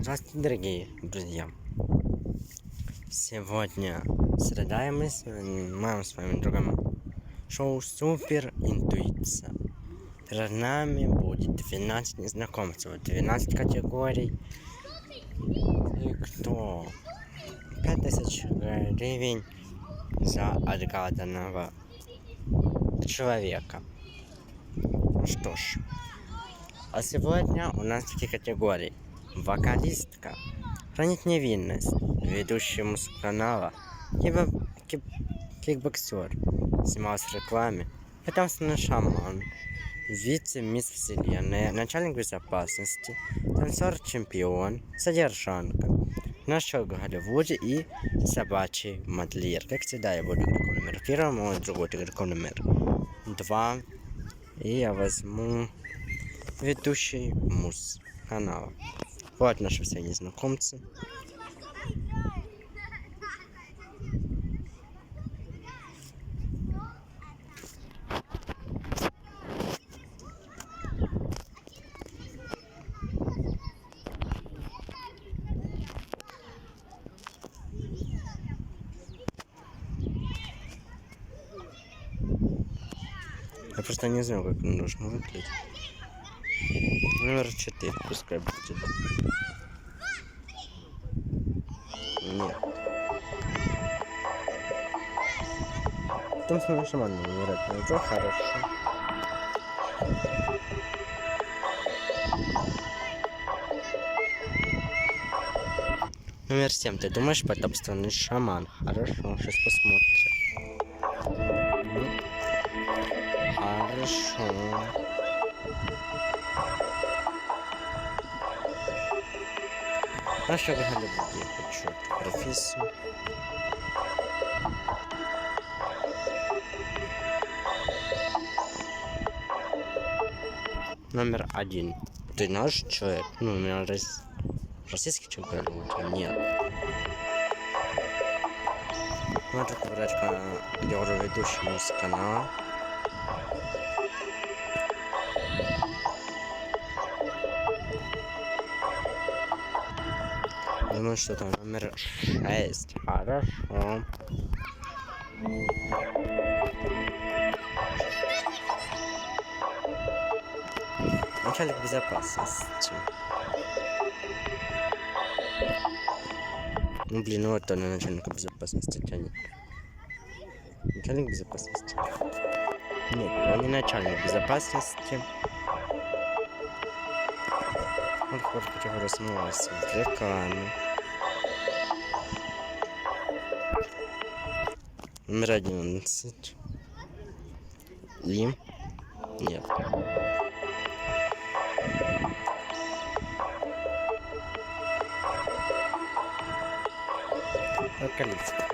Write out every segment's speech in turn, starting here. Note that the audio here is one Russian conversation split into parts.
Здравствуйте, дорогие друзья! Сегодня среда, и мы с вами другом шоу Супер Интуиция. Перед нами будет 12 незнакомцев, 12 категорий. И кто? 5000 гривен за отгаданного человека. Ну что ж, а сегодня у нас такие категории. Вокалистка, хранит невинность, ведущий музыканала, кикбоксер, снимался в рекламе, потомственный шаман, вице-мисс Вселенная, начальник безопасности, танцор-чемпион, содержанка, наш человек в Голливуде и собачий модельер. Как всегда, я буду игроком номер 1, а другой игроком номер 2. И я возьму ведущий муз-канала. Вот наши все незнакомцы. Я просто не знаю, как он должен выглядеть. Номер 4, пускай будет. Нет. Потом с моим шаманом играть тоже хорошо. Номер 7. Ты думаешь, потомственный шаман? Хорошо, сейчас посмотрим. Хорошо. А что говорили люди? Я хочу профессию. Номер 1. Ты наш человек? Ну, у меня российский человек говорил, нет. Вот эта врачка, где уже ведущий музыканал. Думаю, что там номер 6. Хорошо. Начальник безопасности. Ну блин, ну вот он начальник безопасности тянет. Начальник безопасности? Нет, он не начальник безопасности. Он хоть бы рассмывался в рекламе. Номер 11. И... Нет. Вокалистка.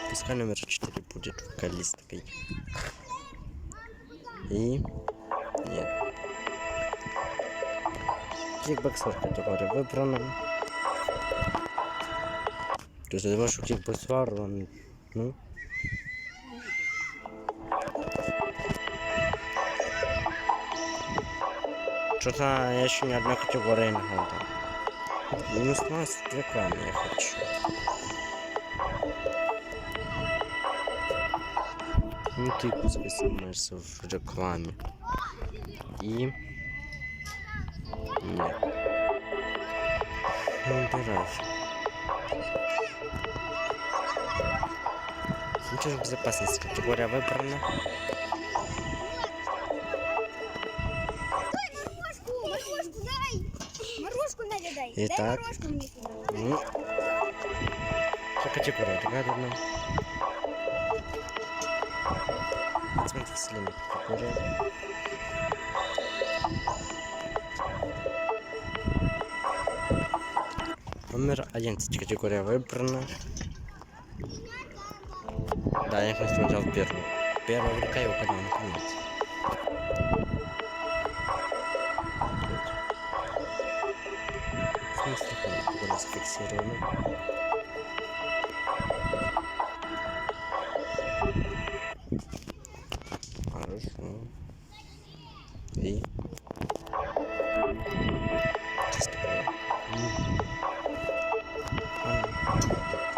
Пускай номер 4 будет вокалисткой. И... Нет. Кикбоксер категория выбрана. То есть, думаю, что кикбоксер, он... Ну... Что-то я еще ни одной категории не надо. Минус 15 в рекламе я хочу. Ну ты пускай снимаешься в рекламе. И... Нет. Ну убирай. Ничего, безопасность категория выбрана. Итак, ну, что категория отгадана. Смотрите, вселенная категория. Номер 11 категория выбрана. Да, я просто взял первую. Первая рука и указал на конец. зафиксировано. Хорошо. И...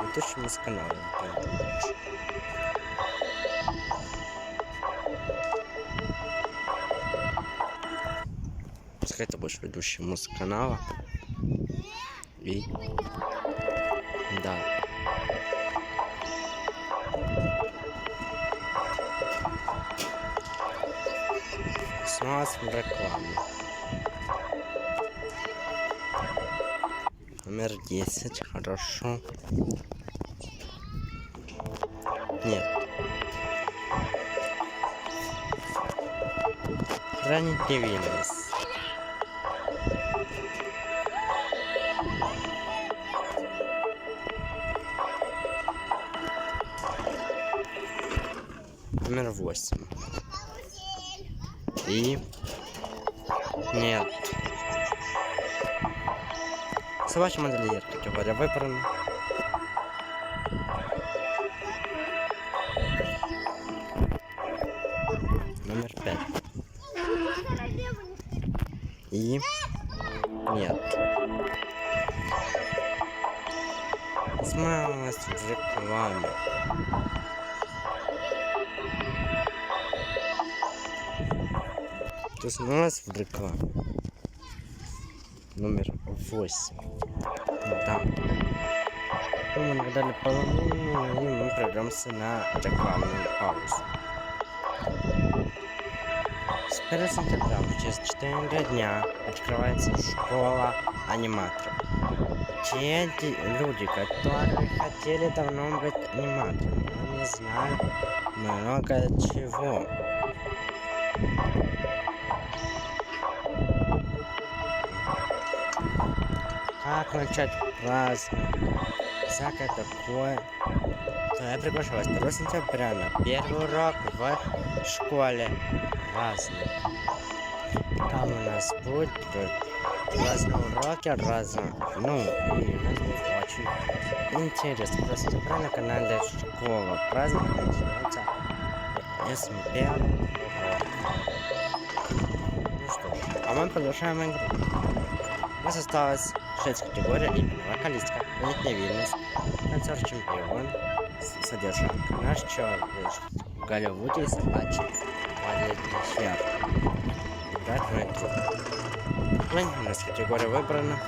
Ведущему с канала. Пускай ты будешь ведущим с канала. И... Да. Снова в рекламе. Номер 10, хорошо. Нет. Хранить невинность. Номер 8. И... Нет. Собачий модельер, категория выбрана. Номер 5. И... Нет. Смайлась в рекламе. Ты смайлась в рекламе. Номер 8. Да. Мы нагадали половину, и мы прервемся на рекламную паузу. С 1 сентября, через 4 дня, открывается школа аниматоров. Те люди, которые хотели давно быть аниматорами, но не знали много чего. Как начать праздновать, всякое такое. То я приглашаю вас 2 сентября на первый урок в школе праздник. Там у нас будут разные уроки, разные, ну, и у нас будет очень интересно. 2 сентября на канале Школа праздник начинается СМП. Ну что, а мы продолжаем игру. У нас осталось 6 категорий, именно вокалистка, летняя невинность, танцор-чемпион, содержанка, наш человек в Голливуде и собачий модельер. Играть в эту. У нас категория выбрана.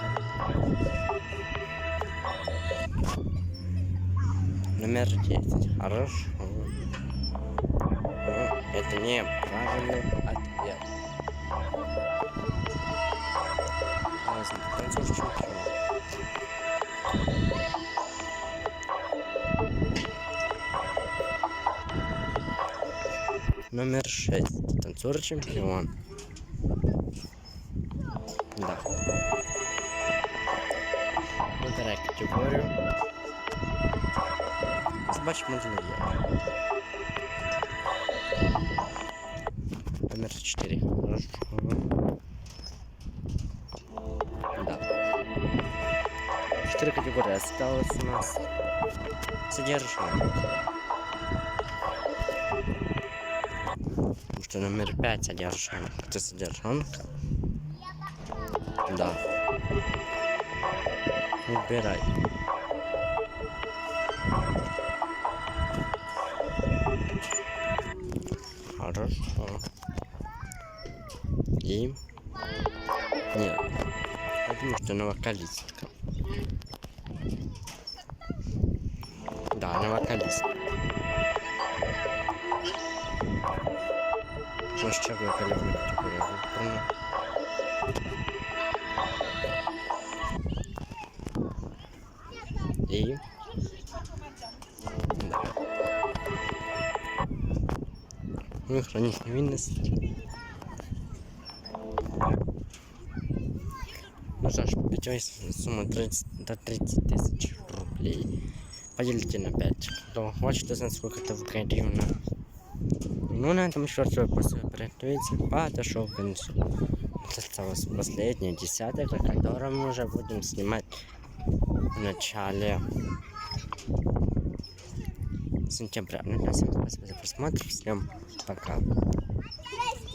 Номер 10. Хорошо. Но это неправильный ответ. Танцор-чемпион. Номер 6. Танцор-чемпион. Да. Выбирай категорию. Собачий модельер. Номер 4. Хорошо. Да. 4 категории осталось у нас. Содержанка. Потому что номер 5 содержанка. Это содержанка. Да. Выбирай. Хорошо. И... Нет. Потому что она вокалистка. Да, она вокалистка. Может, человек любит категорию выбрана. И... Да. Ну и хранить невинность. Ну что ж, пятёй сумма 30 до 30 тысяч рублей. Поделите на 5. Кто хочет узнать, сколько это в гривнах. Ну, на этом еще раз после приготовиться подошел к концу. Осталось последний 10-й, о котором мы уже будем снимать в начале сентября. Ну, всем спасибо за просмотр. Всем пока.